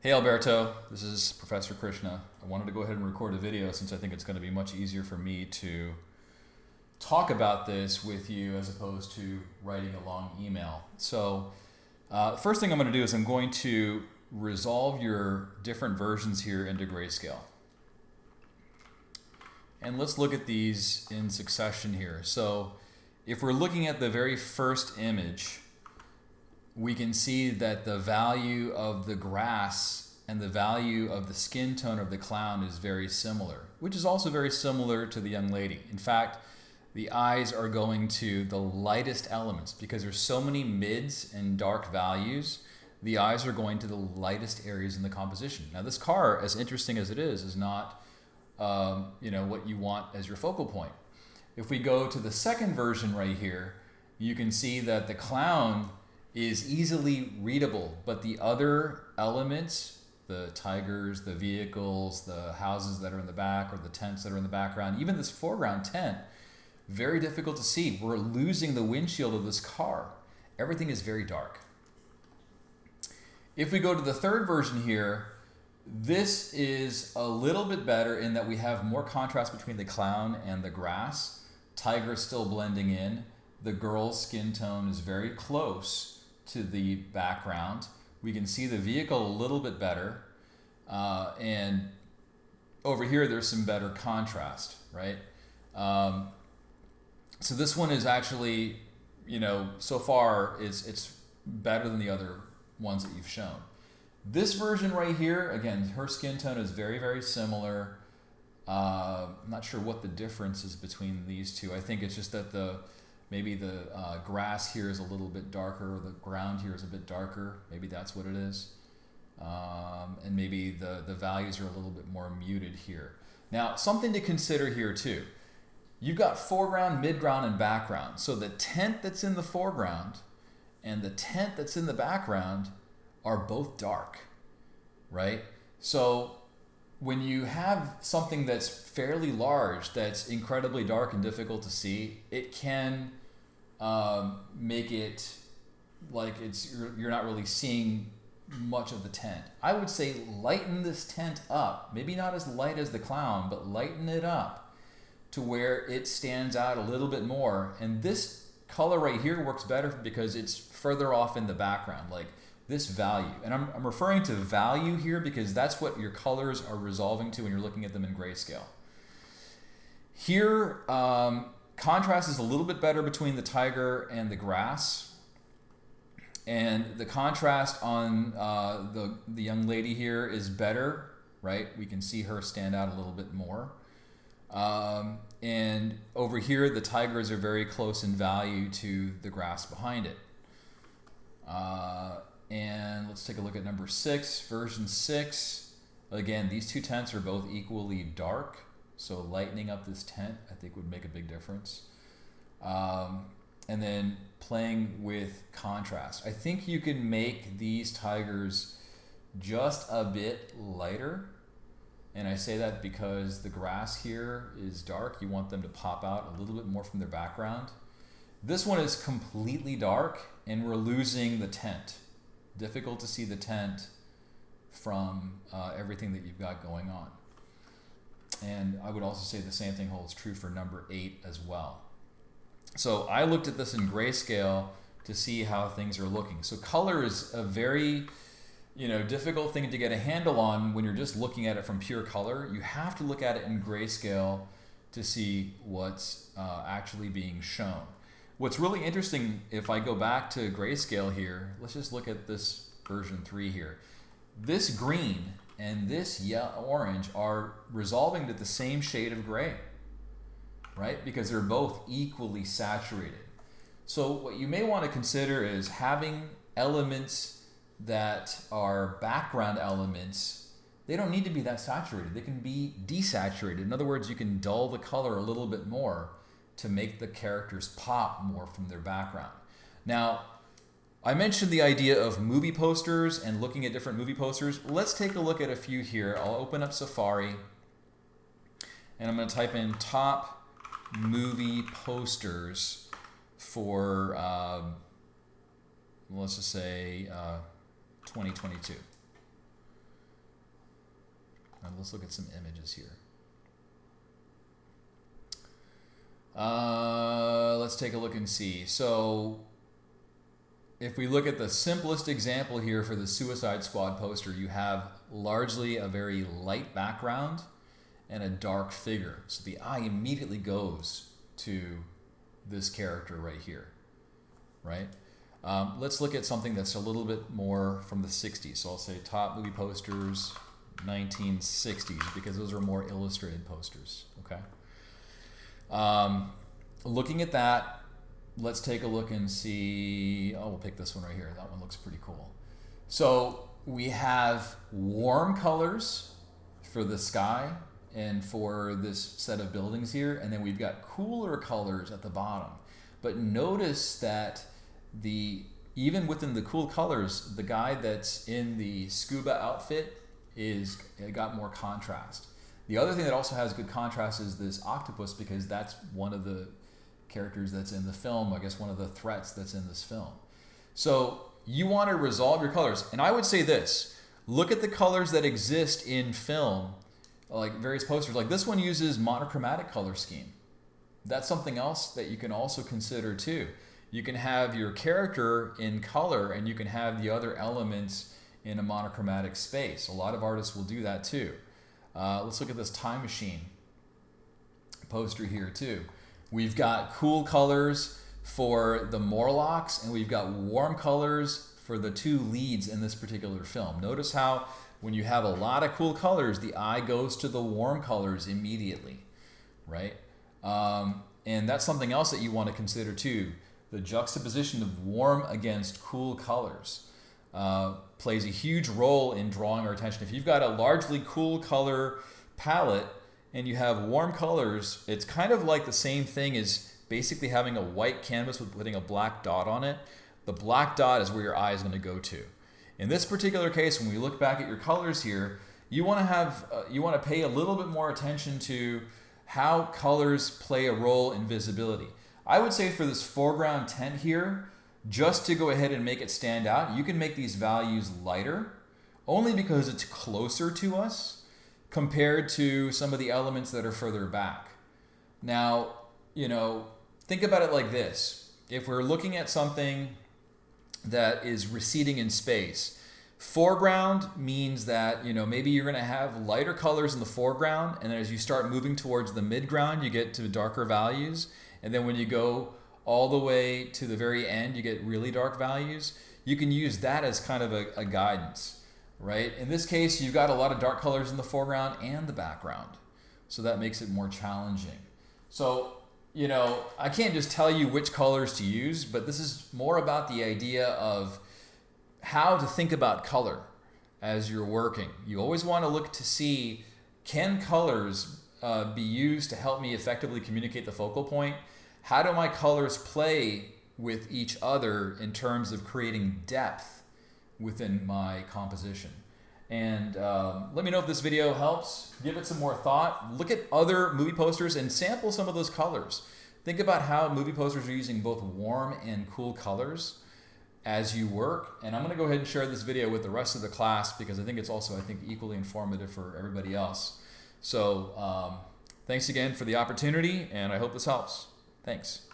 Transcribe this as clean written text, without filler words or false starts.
Hey Alberto, this is Professor Krishna. I wanted to go ahead and record a video since I think it's going to be much easier for me to talk about this with you as opposed to writing a long email. First thing I'm going to do is I'm going to resolve your different versions here into grayscale. And let's look at these in succession here. So if we're looking at the very first image, we can see that the value of the grass and the value of the skin tone of the clown is very similar, which is also very similar to the young lady. In fact, the eyes are going to the lightest elements because there's so many mids and dark values. The eyes are going to the lightest areas in the composition. Now, this car, as interesting as it is not what you want as your focal point. If we go to the second version right here, you can see that the clown is easily readable, but the other elements, the tigers, the vehicles, the houses that are in the back, or the tents that are in the background, even this foreground tent, very difficult to see. We're losing the windshield of this car. Everything is very dark. If we go to the third version here, this is a little bit better in that we have more contrast between the clown and the grass. Tiger is still blending in. The girl's skin tone is very close to the background. We can see the vehicle a little bit better. And over here, there's some better contrast, right? So this one is actually, so far it's better than the other ones that you've shown. This version right here, again, her skin tone is very, very similar. I'm not sure what the difference is between these two. I think it's just that maybe the grass here is a little bit darker, or the ground here is a bit darker. Maybe that's what it is. And maybe the values are a little bit more muted here. Now, something to consider here too. You've got foreground, midground, and background. So the tent that's in the foreground and the tent that's in the background are both dark, right? So when you have something that's fairly large, that's incredibly dark and difficult to see, it can make it like you're not really seeing much of the tent. I would say lighten this tent up. Maybe not as light as the clown, but lighten it up to where it stands out a little bit more. And this color right here works better because it's further off in the background, like this value. And I'm referring to value here because that's what your colors are resolving to when you're looking at them in grayscale. Here, contrast is a little bit better between the tiger and the grass. And the contrast on the young lady here is better, right? We can see her stand out a little bit more. And over here, the tigers are very close in value to the grass behind it. And let's take a look at number 6, version 6. Again, these two tents are both equally dark, so lightening up this tent, I think, would make a big difference. And then playing with contrast. I think you can make these tigers just a bit lighter. And I say that because the grass here is dark. You want them to pop out a little bit more from their background. This one is completely dark, and we're losing the tent. Difficult to see the tent from everything that you've got going on. And I would also say the same thing holds true for number 8 as well. So I looked at this in grayscale to see how things are looking. So color is a very difficult thing to get a handle on when you're just looking at it from pure color. You have to look at it in grayscale to see what's actually being shown. What's really interesting, if I go back to grayscale here, let's just look at this version 3 here. This green and this orange are resolving to the same shade of gray, right? Because they're both equally saturated. So what you may want to consider is having elements that are background elements. They don't need to be that saturated. They can be desaturated. In other words, you can dull the color a little bit more to make the characters pop more from their background. Now, I mentioned the idea of movie posters and looking at different movie posters. Let's take a look at a few here. I'll open up Safari, and I'm going to type in top movie posters for, let's just say, 2022. Let's look at some images here. Let's take a look and see. So if we look at the simplest example here for the Suicide Squad poster, you have largely a very light background and a dark figure. So the eye immediately goes to this character right here, right? Let's look at something that's a little bit more from the 60s. So I'll say top movie posters, 1960s, because those are more illustrated posters, okay? Looking at that, let's take a look and see, oh, we'll pick this one right here. That one looks pretty cool. So we have warm colors for the sky and for this set of buildings here, and then we've got cooler colors at the bottom. But notice that even within the cool colors, the guy that's in the scuba outfit got more contrast. The other thing that also has good contrast is this octopus, because that's one of the characters that's in the film, I guess one of the threats that's in this film. So you want to resolve your colors. And I would say this, look at the colors that exist in film, like various posters. Like this one uses monochromatic color scheme. That's something else that you can also consider too. You can have your character in color and you can have the other elements in a monochromatic space. A lot of artists will do that too. Let's look at this time machine poster here too. We've got cool colors for the Morlocks and we've got warm colors for the two leads in this particular film. Notice how when you have a lot of cool colors, the eye goes to the warm colors immediately, right? And that's something else that you want to consider too. The juxtaposition of warm against cool colors plays a huge role in drawing our attention. If you've got a largely cool color palette and you have warm colors, it's kind of like the same thing as basically having a white canvas with putting a black dot on it. The black dot is where your eye is going to go to. In this particular case, when we look back at your colors here, you want to pay a little bit more attention to how colors play a role in visibility. I would say for this foreground tent here, just to go ahead and make it stand out, you can make these values lighter, only because it's closer to us compared to some of the elements that are further back. Now, think about it like this. If we're looking at something that is receding in space, foreground means that, maybe you're going to have lighter colors in the foreground, and then as you start moving towards the midground, you get to darker values. And then when you go all the way to the very end, you get really dark values. You can use that as kind of a guidance, right? In this case, you've got a lot of dark colors in the foreground and the background. So that makes it more challenging. So, I can't just tell you which colors to use, but this is more about the idea of how to think about color as you're working. You always want to look to see, can colors be used to help me effectively communicate the focal point? How do my colors play with each other in terms of creating depth within my composition? And let me know if this video helps. Give it some more thought. Look at other movie posters and sample some of those colors. Think about how movie posters are using both warm and cool colors as you work. And I'm going to go ahead and share this video with the rest of the class because I think it's also, equally informative for everybody else. So thanks again for the opportunity, and I hope this helps. Thanks.